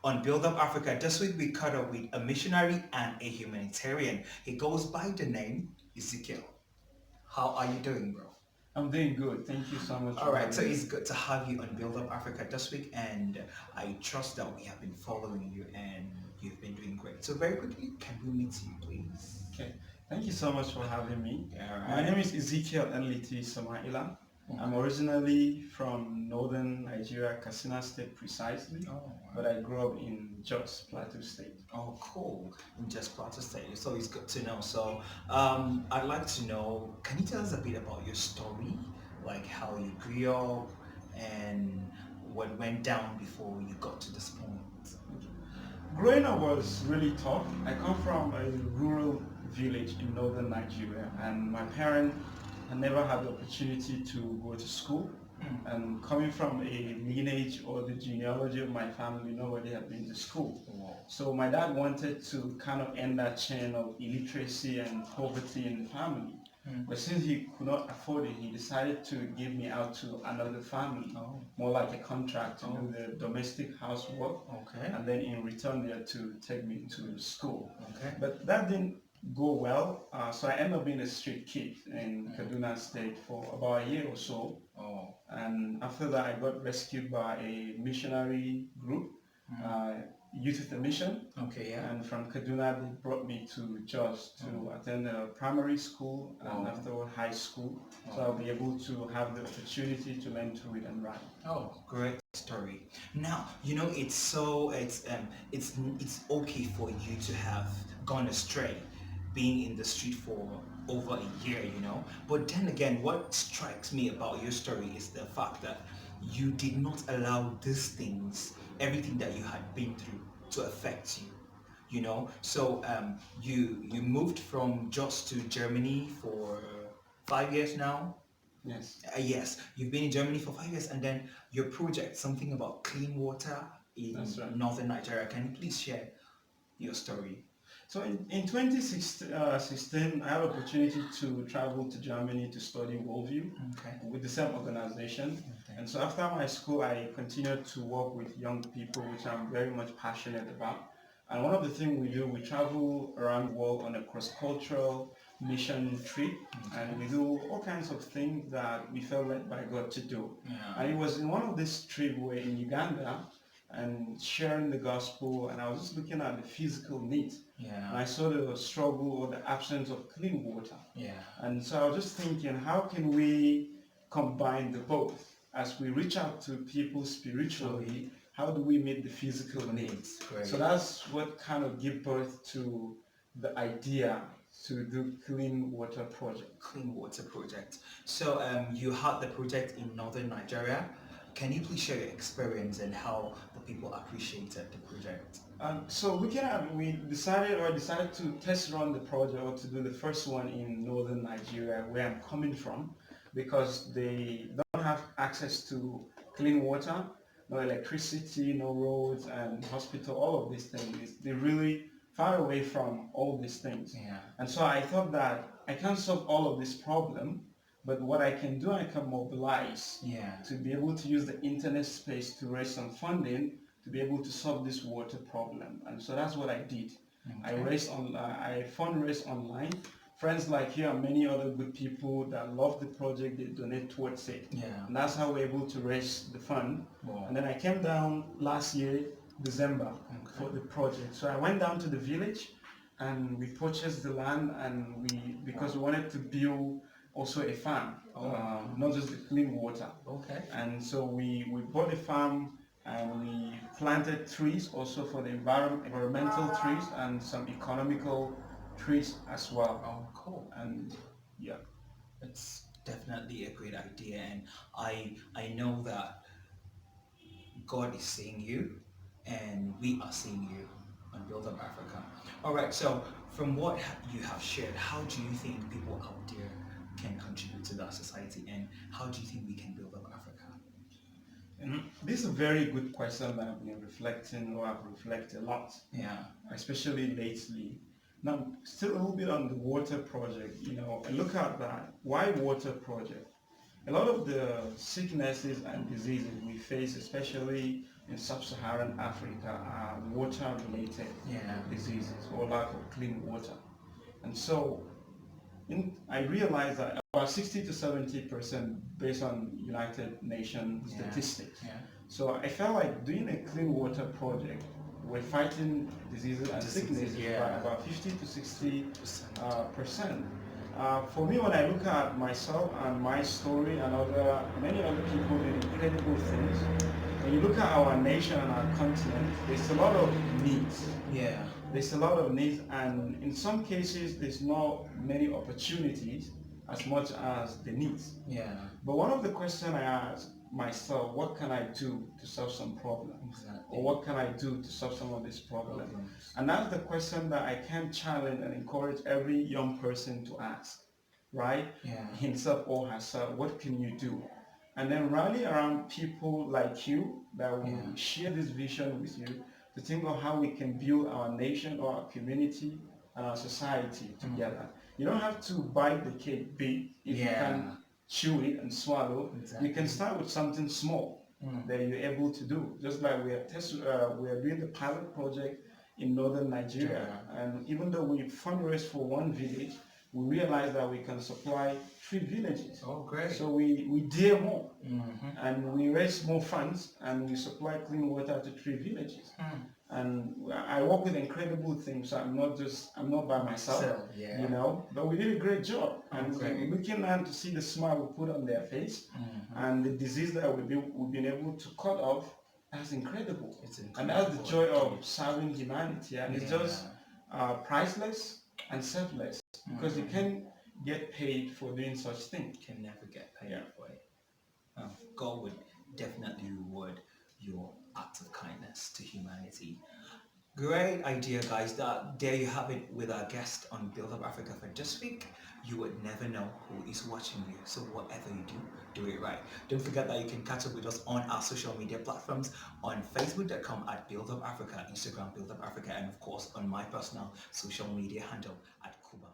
On Build Up Africa, this week we caught up with a missionary and a humanitarian. He goes by the name Ezekiel. How are you doing, bro? I'm doing good. Thank you so much All for right, so having me. it's good to have you on Build Up Africa this week, and I trust that we have been following you and you've been doing great. So very quickly, can we meet you, please? Okay. Thank you so much for having me. All My right. name is Ezekiel Enliti Samaila. I'm Okay. originally from northern Nigeria, Katsina State precisely, Oh, but wow. I grew up in Jos, Plateau State. Oh, cool. In just Plateau State. It's always good to know. So, I'd like to know, can you tell us a bit about your story? Like how you grew up and what went down before you got to this point? Growing up was really tough. I come from a rural village in northern Nigeria, and my parents had never had the opportunity to go to school. And coming from a lineage or the genealogy of my family, nobody had been to school. Wow. So my dad wanted to kind of end that chain of illiteracy and poverty in the family. Mm. But since he could not afford it, he decided to give me out to another family, Oh, more like a contract to oh, do the domestic housework, okay. and then in return there to take me to school. Okay. But that didn't go well, so I ended up being a street kid in Mm. Kaduna State for about a year or so. Oh. And after that, I got rescued by a missionary group, Mm. Youth with a Mission. Okay, yeah. And from Kaduna, they brought me to Jos to attend a primary school and Wow. afterward high school. So Wow. I'll be able to have the opportunity to learn to read and write. Oh, great story. Now, it's okay for you to have gone astray, being in the street for over a year, you know. But then again, what strikes me about your story is the fact that you did not allow these things, everything that you had been through, to affect you. You know, so you moved from Jos to Germany for 5 years now. Yes, Yes, you've been in Germany for 5 years, and then your project, something about clean water in that's right. northern Nigeria. Can you please share your story? So in 2016, I had opportunity to travel to Germany to study worldview Okay. with the same organization. Okay. And so after my school, I continued to work with young people, which I'm very much passionate about. And one of the things we do, we travel around the world on a cross-cultural mission trip, and we do all kinds of things that we felt led by God to do. Yeah. And it was in one of these trips where in Uganda and sharing the gospel, and I was just looking at the physical needs, and I Yeah. saw the struggle or the absence of clean water. Yeah. And so I was just thinking, how can we combine the both? As we reach out to people spiritually, how do we meet the physical needs? Great. So that's what kind of give birth to the idea to do clean water project. Clean water project. So you had the project in northern Nigeria. Can you please share your experience and how the people appreciated the project? So we decided to test run the project or to do the first one in northern Nigeria, where I'm coming from, because they don't have access to clean water, no electricity, no roads and hospital, all of these things. They're really far away from all these things. Yeah. And so I thought that I can't solve all of this problem, but what I can do, I can mobilize Yeah. to be able to use the internet space to raise some funding to be able to solve this water problem. And so that's what I did. Okay. I fundraised online. Friends like you and many other good people that love the project, they donate towards it. Yeah. And that's how we're able to raise the fund. Wow. And then I came down last year, December, for the project. So I went down to the village and we purchased the land, and because we wanted to build also a farm, not just the clean water. Okay. And so we bought a farm and we planted trees also for the environmental trees and some economical trees as well. Oh, cool. And yeah. It's definitely a great idea, and I know that God is seeing you, and we are seeing you on Build Up Africa. All right. So from what you have shared, how do you think people out there can contribute to that society, and how do you think we can build up Africa? And this is a very good question that I've been reflecting, or I've reflected a lot, Yeah. especially lately. Now, still a little bit on the water project, I look at that. Why water project? A lot of the sicknesses and diseases we face, especially in sub-Saharan Africa are water-related Yeah. diseases or lack of clean water. And so I realized that about 60 to 70% based on United Nations Yeah. statistics. Yeah. So I felt like doing a clean water project, we're fighting diseases and sicknesses by yeah. about 50 to 60 Percent. percent. For me, when I look at myself and my story and many other people doing incredible things, when you look at our nation and our continent, there's a lot of needs. Yeah. There's a lot of needs, and in some cases, there's not many opportunities as much as the needs. Yeah. But one of the questions I ask myself, what can I do to solve some problems? Exactly. Or what can I do to solve some of these problems? And that's the question that I can challenge and encourage every young person to ask, right? Yeah. Himself or herself, what can you do? And then rally around people like you that will share this vision with you to think of how we can build our nation or our community and our society together. You don't have to bite the cake big if you can chew it and swallow. Exactly. You can start with something small that you're able to do. Just like we are doing the pilot project in northern Nigeria, and even though we fundraise for one village, we realize that we can supply 3 villages. Oh, great. So we dare more, and we raise more funds, and we supply clean water to 3 villages. And I work with incredible things. So I'm not by myself, you know. But we did a great job, and we're looking at to see the smile we put on their face, and the disease that we've been able to cut off. That's incredible. It's incredible. And that's the joy of serving humanity, and it's just priceless and selfless, because you can get paid for doing such things. You can never get paid for it. God would definitely reward your acts of kindness to humanity. Great idea, guys. There you have it with our guest on Build Up Africa for this week. You would never know who is watching you, so whatever you do it right. Don't forget that you can catch up with us on our social media platforms on Facebook.com at BuildUpAfrica, Instagram BuildUpAfrica, and of course on my personal social media handle at Kuba.